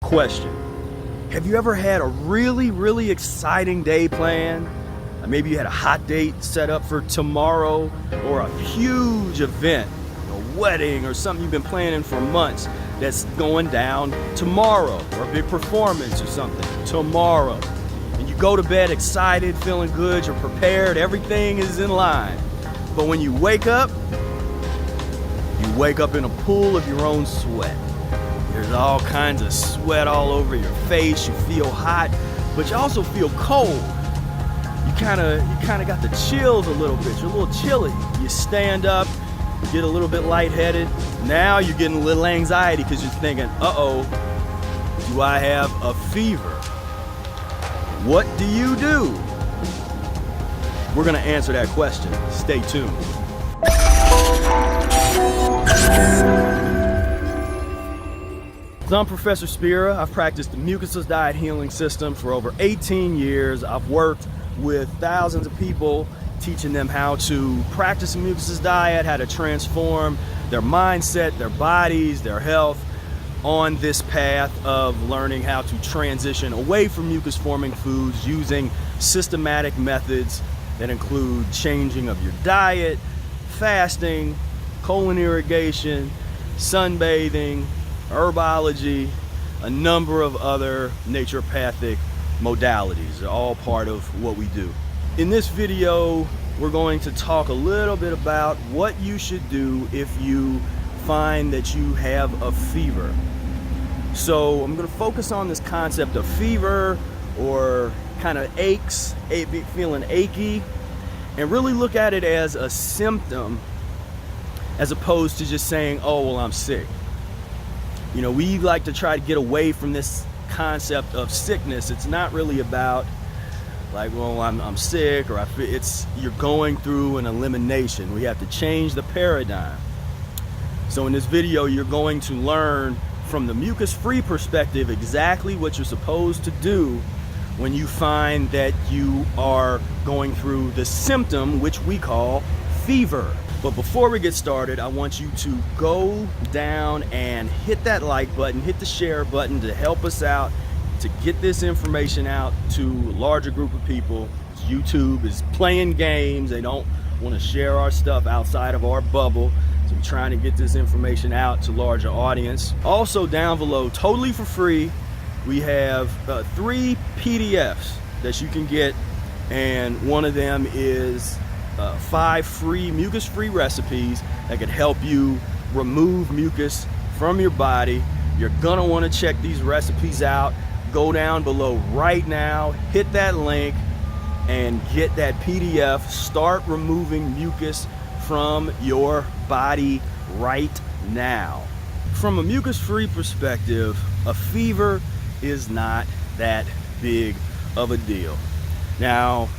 Question: have you ever had a really exciting day planned? Maybe you had a hot date set up for tomorrow, or a huge event, a wedding or something you've been planning for months that's going down tomorrow, or a big performance or something tomorrow. And you go to bed excited, feeling good, you're prepared, everything is in line. But when you wake up in a pool of your own sweat. There's all kinds of sweat all over your face. You feel hot, but you also feel cold. You kind of got the chills a little bit. You're a little chilly. You stand up, you get a little bit lightheaded. Now you're getting a little anxiety because you're thinking, uh-oh, do I have a fever? What do you do? We're gonna answer that question. Stay tuned. So I'm Professor Spira. I've practiced the Mucusless Diet Healing System for over 18 years. I've worked with thousands of people, teaching them how to practice a mucusless diet, how to transform their mindset, their bodies, their health on this path of learning how to transition away from mucus-forming foods using systematic methods that include changing of your diet, fasting, colon irrigation, sunbathing, herbology, a number of other naturopathic modalities. They're all part of what we do. In this video, we're going to talk a little bit about what you should do if you find that you have a fever. So I'm going to focus on this concept of fever, or kind of aches, feeling achy, and really look at it as a symptom as opposed to just saying, oh, well, I'm sick. You know, we like to try to get away from this concept of sickness. It's not really about like, well, I'm sick, or you're going through an elimination. We have to change the paradigm. So in this video, you're going to learn from the mucus-free perspective exactly what you're supposed to do when you find that you are going through the symptom, which we call fever. But before we get started, I want you to go down and hit that like button, hit the share button to help us out, to get this information out to a larger group of people. YouTube is playing games. They don't want to share our stuff outside of our bubble. So we're trying to get this information out to larger audience. Also down below, totally for free, we have 3 PDFs that you can get, and one of them is 5 free mucus-free recipes that can help you remove mucus from your body. You're gonna want to check these recipes out. Go down below right now, hit that link, and get that PDF. Start removing mucus from your body right now. From a mucus-free perspective, a fever is not that big of a deal. Now,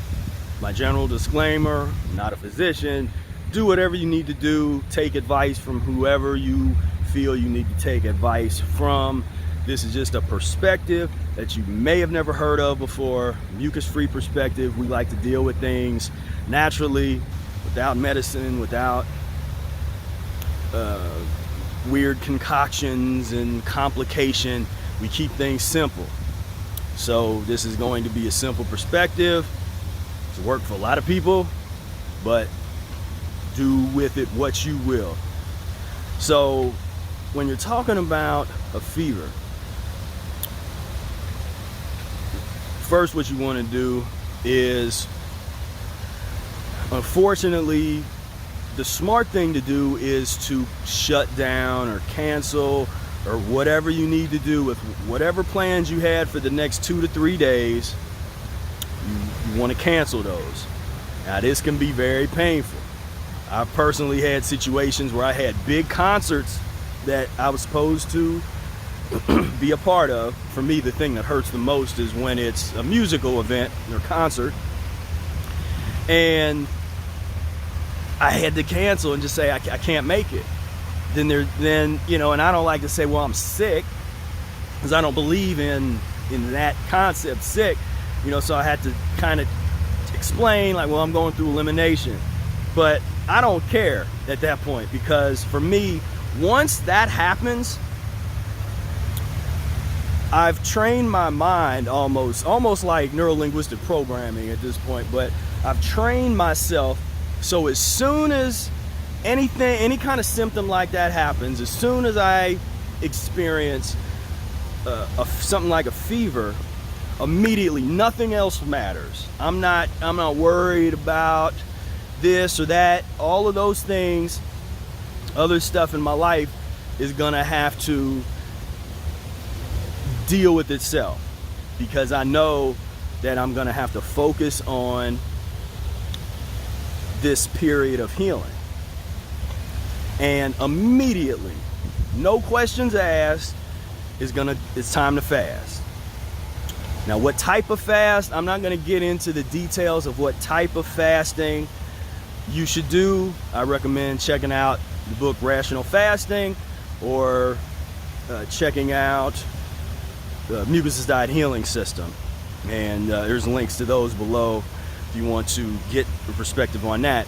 my general disclaimer, I'm not a physician. Do whatever you need to do. Take advice from whoever you feel you need to take advice from. This is just a perspective that you may have never heard of before. Mucus-free perspective. We like to deal with things naturally, without medicine, without weird concoctions and complication. We keep things simple. So this is going to be a simple perspective. It's worked for a lot of people, but do with it what you will. So when you're talking about a fever, first what you want to do is, unfortunately, the smart thing to do is to shut down or cancel or whatever you need to do with whatever plans you had for the next 2 to 3 days. You want to cancel those. Now this can be very painful. I've personally had situations where I had big concerts that I was supposed to be a part of. For me, the thing that hurts the most is when it's a musical event or concert and I had to cancel and just say I can't make it. Then you know, and I don't like to say, well, I'm sick, because I don't believe in that concept, sick. You know, so I had to kind of explain, like, well, I'm going through elimination. But I don't care at that point, because for me, once that happens, I've trained my mind almost like neuro-linguistic programming at this point, but I've trained myself so as soon as any kind of symptom like that happens, as soon as I experience something like a fever, immediately nothing else matters. I'm not worried about this or that. All of those things, other stuff in my life is gonna have to deal with itself, because I know that I'm gonna have to focus on this period of healing. And immediately, no questions asked, it's time to fast. Now, what type of fast? I'm not gonna get into the details of what type of fasting you should do. I recommend checking out the book Rational Fasting, or checking out the Mucus Diet Healing System. And there's links to those below if you want to get a perspective on that.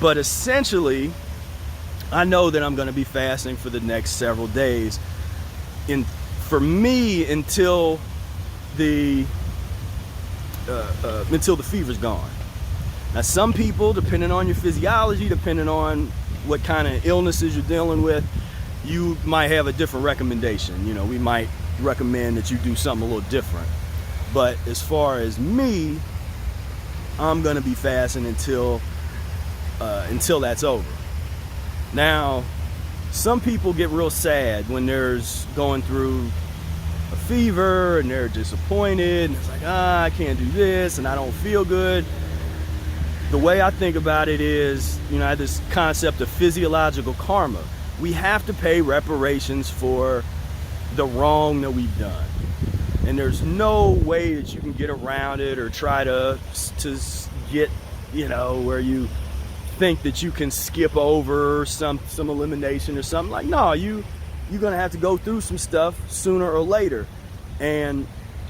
But essentially, I know that I'm going to be fasting for the next several days. For me, until the fever's gone. Now, some people, depending on your physiology, depending on what kind of illnesses you're dealing with, you might have a different recommendation. You know, we might recommend that you do something a little different. But as far as me, I'm going to be fasting until that's over. Now, some people get real sad when there's going through a fever and they're disappointed and it's like, I can't do this and I don't feel good. The way I think about it is, you know, I have this concept of physiological karma. We have to pay reparations for the wrong that we've done. And there's no way that you can get around it or try to get, you know, where you think that you can skip over some elimination or something. Like, no, you're gonna have to go through some stuff sooner or later. And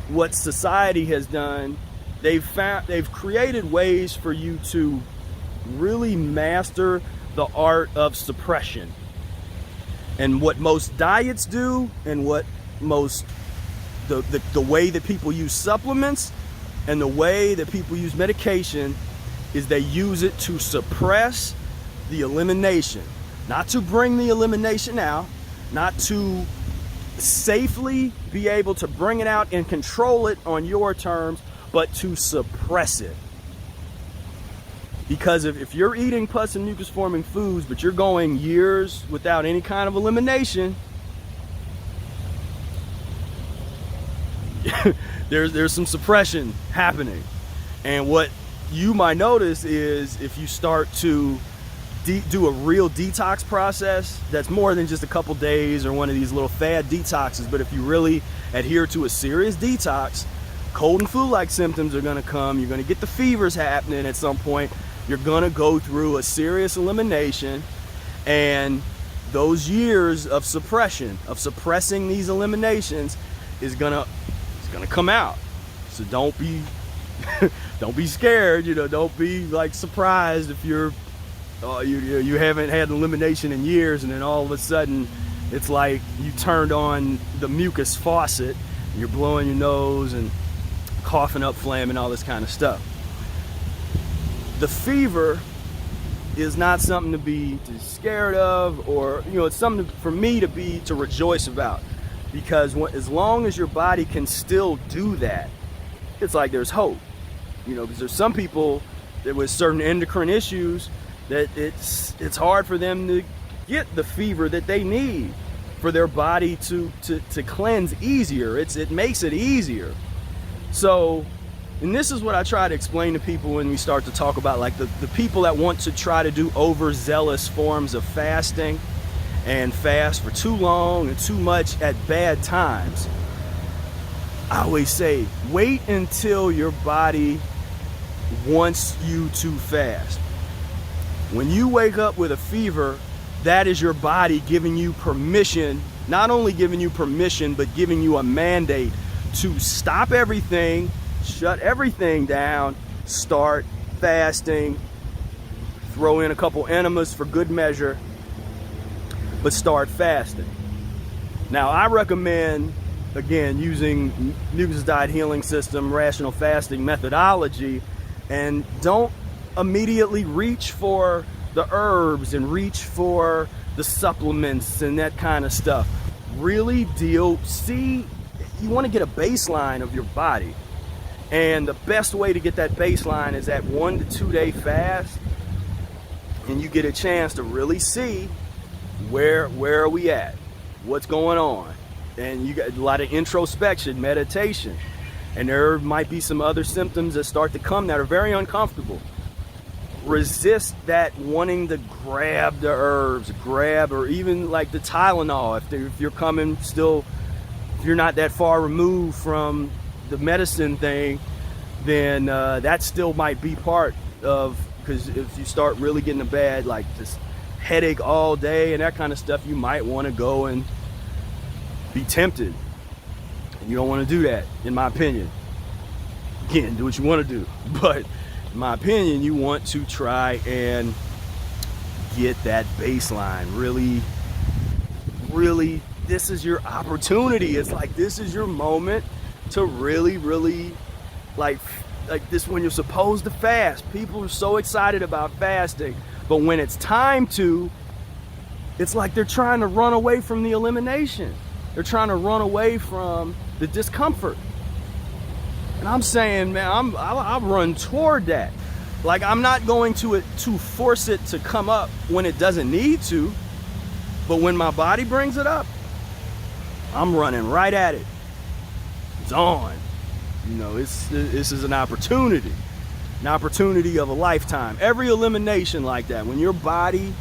what society has done, they've created ways for you to really master the art of suppression. And what most diets do, and what most the way that people use supplements and the way that people use medication, is they use it to suppress the elimination, not to bring the elimination out, not to safely be able to bring it out and control it on your terms, but to suppress it. Because if you're eating pus and mucus forming foods, but you're going years without any kind of elimination, there's some suppression happening. And what you might notice is, if you start to do a real detox process that's more than just a couple days or one of these little fad detoxes, but if you really adhere to a serious detox, cold and flu-like symptoms are going to come. You're going to get the fevers happening at some point. You're going to go through a serious elimination, and those years of suppression, of suppressing these eliminations, is gonna come out. So don't be don't be scared, you know, don't be like surprised if you haven't had an elimination in years, and then all of a sudden it's like you turned on the mucus faucet and you're blowing your nose and coughing up phlegm and all this kind of stuff. The fever is not something to be scared of, or, you know, it's something for me to rejoice about, because as long as your body can still do that, it's like there's hope. You know, because there's some people that with certain endocrine issues that it's hard for them to get the fever that they need for their body to cleanse easier. It makes it easier. So, and this is what I try to explain to people when we start to talk about, like, the people that want to try to do overzealous forms of fasting and fast for too long and too much at bad times. I always say, wait until your body wants you to fast. When you wake up with a fever, that is your body giving you permission, not only giving you permission, but giving you a mandate to stop everything, shut everything down, start fasting, throw in a couple enemas for good measure, but start fasting. Now, I recommend again, using Mucus Diet Healing System, rational fasting methodology, and don't immediately reach for the herbs and reach for the supplements and that kind of stuff. Really you want to get a baseline of your body. And the best way to get that baseline is that 1 to 2 day fast, and you get a chance to really see where are we at, what's going on. And you got a lot of introspection, meditation, and there might be some other symptoms that start to come that are very uncomfortable. Resist that wanting to grab the herbs, or even like the Tylenol. If you're coming still, if you're not that far removed from the medicine thing, then that still might be part of, because if you start really getting a bad, like this headache all day and that kind of stuff, you might want to go and be tempted. And you don't want to do that, in my opinion. Again, do what you want to do. But in my opinion, you want to try and get that baseline. Really, this is your opportunity. It's like, this is your moment to really like this, when you're supposed to fast. People are so excited about fasting, but when it's time to, it's like they're trying to run away from the elimination. They're trying to run away from the discomfort. And I'm saying, man, I'll run toward that. Like, I'm not going to force it to come up when it doesn't need to, but when my body brings it up, I'm running right at it. It's on. You know, this is an opportunity of a lifetime. Every elimination like that, when your body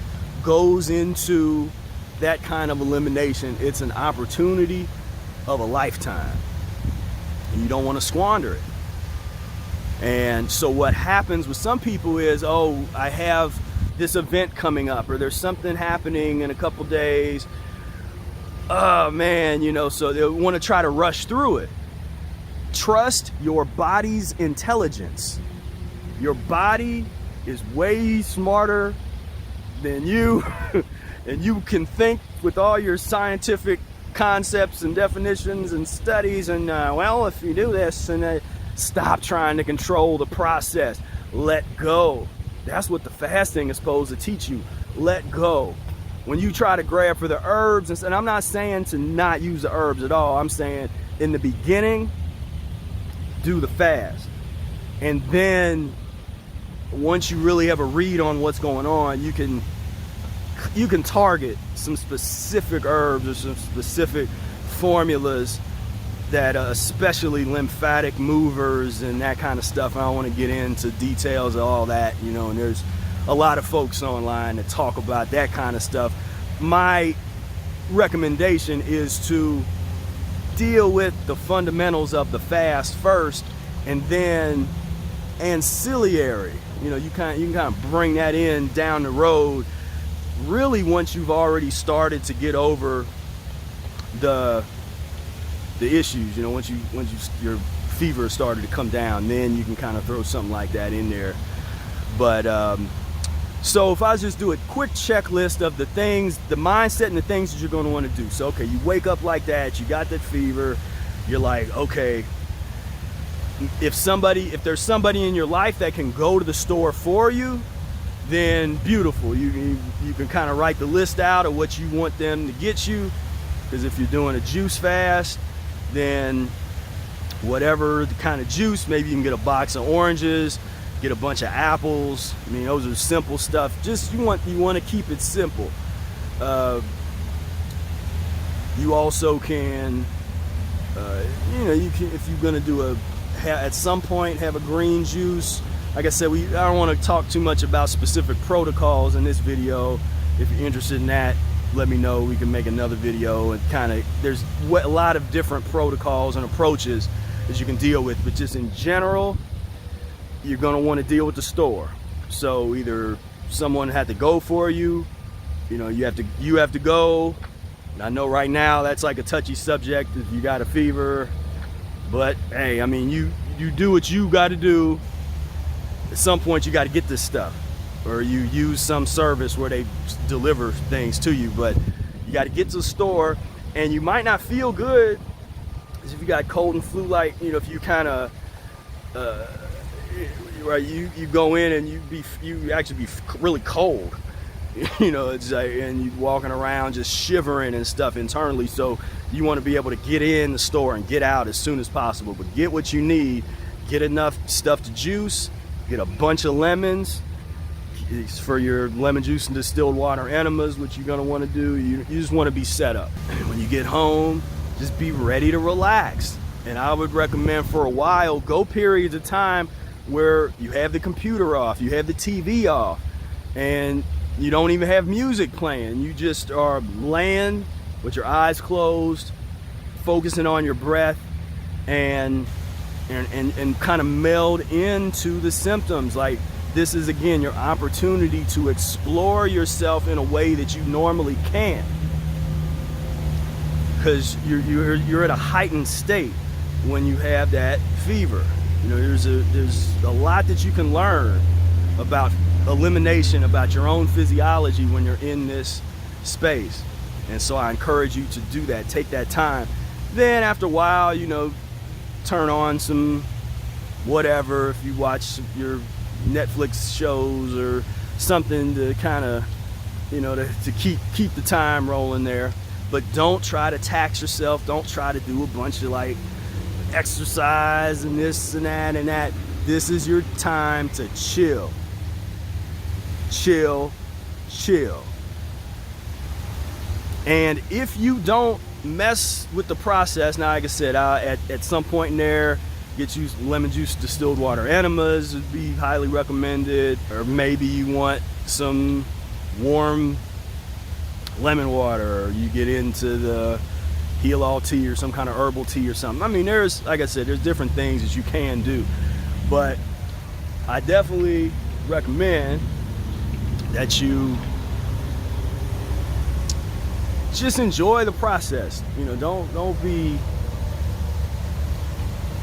goes into that kind of elimination, it's an opportunity of a lifetime. And you don't want to squander it. And so what happens with some people is, oh, I have this event coming up, or there's something happening in a couple days. Oh man, you know, so they want to try to rush through it. Trust your body's intelligence. Your body is way smarter than you, and you can think with all your scientific concepts and definitions and studies, and well, if you do this, and stop trying to control the process. Let go. That's what the fasting is supposed to teach you. Let go. When you try to grab for the herbs, and I'm not saying to not use the herbs at all. I'm saying in the beginning, do the fast. And then once you really have a read on what's going on, you can target some specific herbs or some specific formulas that especially lymphatic movers and that kind of stuff. I don't want to get into details of all that, you know, and there's a lot of folks online that talk about that kind of stuff. My recommendation is to deal with the fundamentals of the fast first, and then ancillary, you know, you can kind of bring that in down the road, really, once you've already started to get over the issues, you know, once your fever started to come down, then you can kind of throw something like that in there. But so if I just do a quick checklist of the things, the mindset and the things that you're going to want to do. So okay, you wake up like that, you got that fever, you're like, okay, if there's somebody in your life that can go to the store for you, then beautiful. You can kind of write the list out of what you want them to get you, because if you're doing a juice fast, then whatever the kind of juice, maybe you can get a box of oranges, get a bunch of apples. I mean, those are simple stuff. Just you want to keep it simple. You also can, you know, you can, if you're gonna do at some point have a green juice. Like I said, I don't want to talk too much about specific protocols in this video. If you're interested in that, let me know. We can make another video, and kind of, there's a lot of different protocols and approaches that you can deal with, but just in general, you're going to want to deal with the store. So either someone had to go for you, you know, you have to go. And I know right now that's like a touchy subject if you got a fever, but hey, I mean, you do what you got to do. At some point you got to get this stuff, or you use some service where they deliver things to you, but you got to get to the store, and you might not feel good is if you got cold and flu-like, you know, if you kind of right, you go in and you actually be really cold, you know, it's like, and you walking around just shivering and stuff internally. So you want to be able to get in the store and get out as soon as possible, but get what you need, get enough stuff to juice, get a bunch of lemons for your lemon juice and distilled water enemas, which you're going to want to do. You just want to be set up. And when you get home, just be ready to relax. And I would recommend for a while, go periods of time where you have the computer off, you have the TV off, and you don't even have music playing. You just are laying with your eyes closed, focusing on your breath, and kind of meld into the symptoms. Like, this is, again, your opportunity to explore yourself in a way that you normally can't, because you're at a heightened state when you have that fever. You know, there's a lot that you can learn about elimination, about your own physiology when you're in this space. And so I encourage you to do that. Take that time. Then after a while, you know, turn on some whatever, if you watch your Netflix shows or something to kind of, you know, to keep the time rolling there. But don't try to tax yourself. Don't try to do a bunch of like exercise and this and that and that. This is your time to chill. Chill. And if you don't mess with the process, now like I said, at some point in there, get you lemon juice distilled water enemas would be highly recommended. Or maybe you want some warm lemon water, or you get into the heal all tea or some kind of herbal tea or something. I mean, there's, like I said, there's different things that you can do, but I definitely recommend that you just enjoy the process. You know, don't be,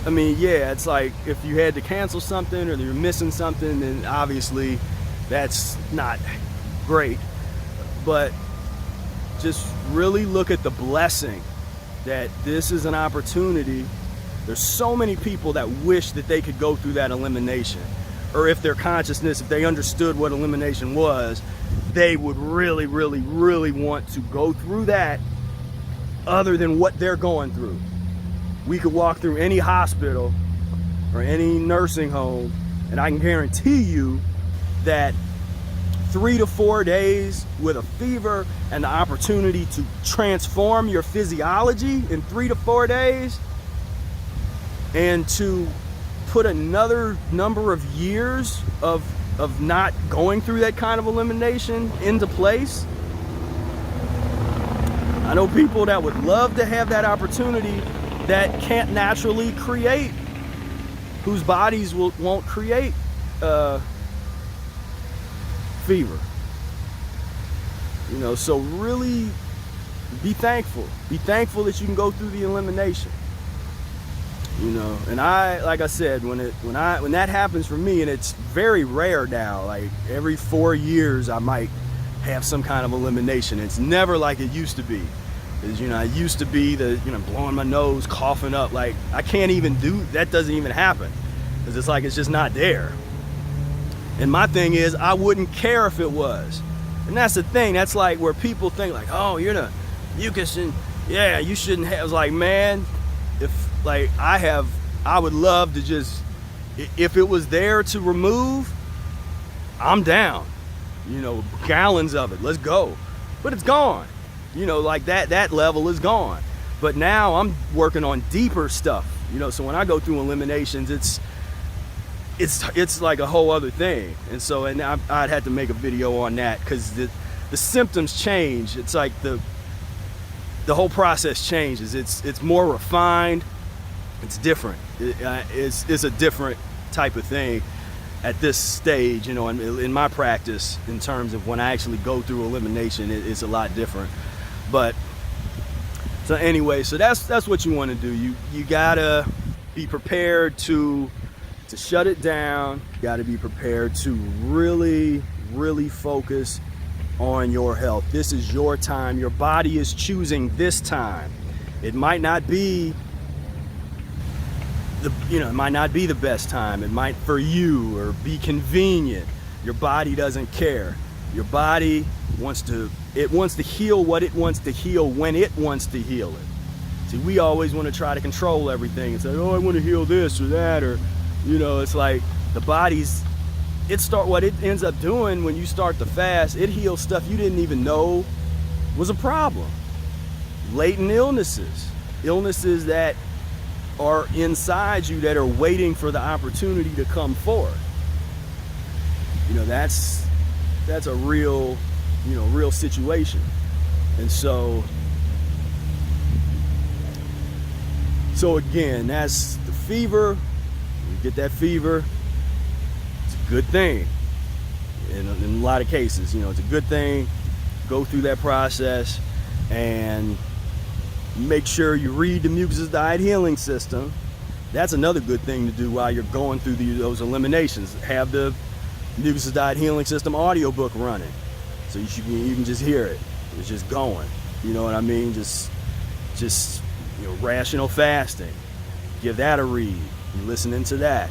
I mean, yeah, it's like if you had to cancel something or you're missing something, then obviously that's not great, but just really look at the blessing that this is an opportunity. There's so many people that wish that they could go through that elimination, or if their consciousness, if they understood what elimination was, they would really, really, really want to go through that other than what they're going through. We could walk through any hospital or any nursing home, and I can guarantee you that 3 to 4 days with a fever and the opportunity to transform your physiology in 3 to 4 days, and to put another number of years of not going through that kind of elimination into place. I know people that would love to have that opportunity that can't naturally create, whose bodies won't create fever. You know, so really be thankful. Be thankful that you can go through the elimination. You know, and like I said, when that happens for me, and it's very rare now, like every 4 years I might have some kind of elimination. It's never like it used to be. Because, you know, I used to be blowing my nose, coughing up, like I can't even do that. Doesn't even happen, because it's like it's just not there. And my thing is, I wouldn't care if it was. And that's the thing. That's like where people think like, oh, you're the mucus, and yeah, you shouldn't have. It's like, man, if like I would love to just, if it was there to remove, I'm down. You know, gallons of it, let's go. But it's gone. You know, like that level is gone. But now I'm working on deeper stuff. You know, so when I go through eliminations, it's like a whole other thing. And so, and I'd have to make a video on that, because the symptoms change. It's like the whole process changes. It's more refined. It's different. It's a different type of thing at this stage. You know, in my practice, in terms of when I actually go through elimination, it's a lot different. But so anyway, so that's what you want to do. You gotta be prepared to shut it down. You gotta be prepared to really, really focus on your health. This is your time. Your body is choosing this time. It might not be it might not be the best time. It might for you or be convenient. Your body doesn't care. Your body wants to heal what it wants to heal when it wants to heal it. See, we always want to try to control everything and say, oh, I want to heal this or that, or it's like the body's what it ends up doing when you start to fast, it heals stuff you didn't even know was a problem. Latent illnesses that are inside you that are waiting for the opportunity to come forth. That's a real situation. And so again, that's the fever. You get that fever, it's a good thing. In a lot of cases, it's a good thing. Go through that process and make sure you read the Mucus's Diet Healing System. That's another good thing to do while you're going through those eliminations. Have the Mucus's Diet Healing System audiobook running, so you can just hear it. It's just going. You know what I mean? Just rational fasting. Give that a read. You're listening to that.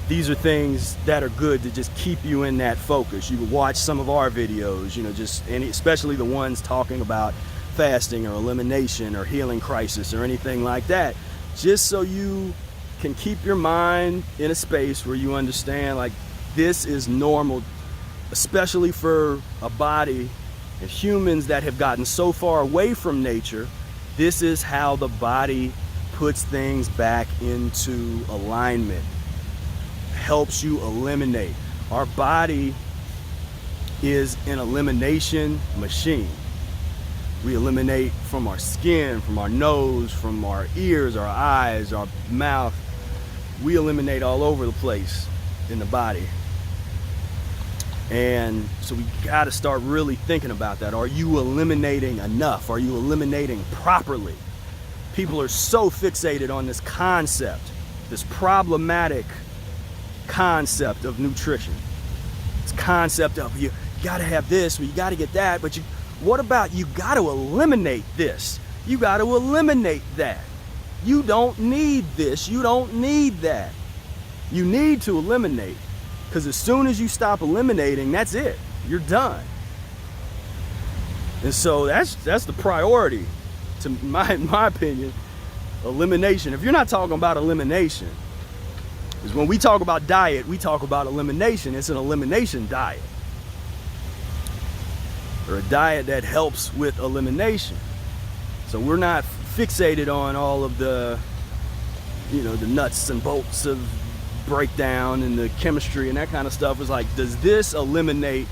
These are things that are good to just keep you in that focus. You can watch some of our videos, especially the ones talking about fasting or elimination or healing crisis or anything like that, just so you can keep your mind in a space where you understand, like, this is normal, especially for a body and humans that have gotten so far away from nature. This is how the body puts things back into alignment, helps you eliminate. Our body is an elimination machine. We eliminate from our skin, from our nose, from our ears, our eyes, our mouth. We eliminate all over the place in the body. And so we got to start really thinking about that. Are you eliminating enough? Are you eliminating properly? People are so fixated on this concept, this problematic concept of nutrition. This concept of you got to have this, or you got to get that, but what about you got to eliminate this? You got to eliminate that. You don't need this. You don't need that. You need to eliminate. Because as soon as you stop eliminating, that's it. You're done. And so that's the priority, to my opinion, elimination. If you're not talking about elimination, because when we talk about diet, we talk about elimination. It's an elimination diet, or a diet that helps with elimination. So we're not fixated on all of the nuts and bolts of breakdown and the chemistry and that kind of stuff. Is like, does this eliminate,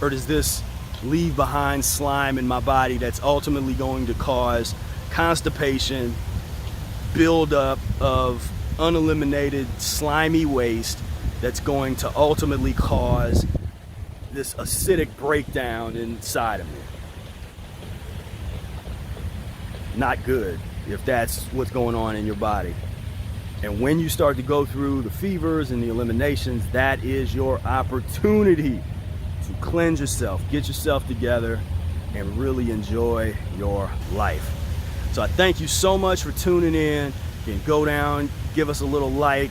or does this leave behind slime in my body that's ultimately going to cause constipation, buildup of uneliminated slimy waste that's going to ultimately cause this acidic breakdown inside of me? Not good if that's what's going on in your body. And when you start to go through the fevers and the eliminations, that is your opportunity to cleanse yourself, get yourself together, and really enjoy your life. So I thank you so much for tuning in. You can go down, give us a little like,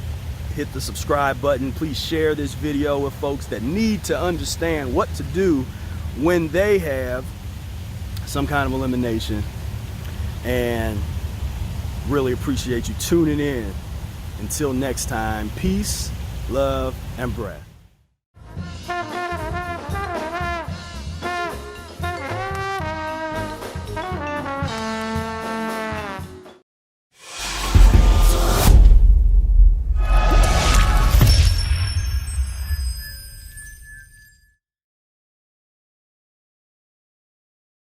hit the subscribe button. Please share this video with folks that need to understand what to do when they have some kind of elimination. And really appreciate you tuning in. Until next time, peace, love, and breath.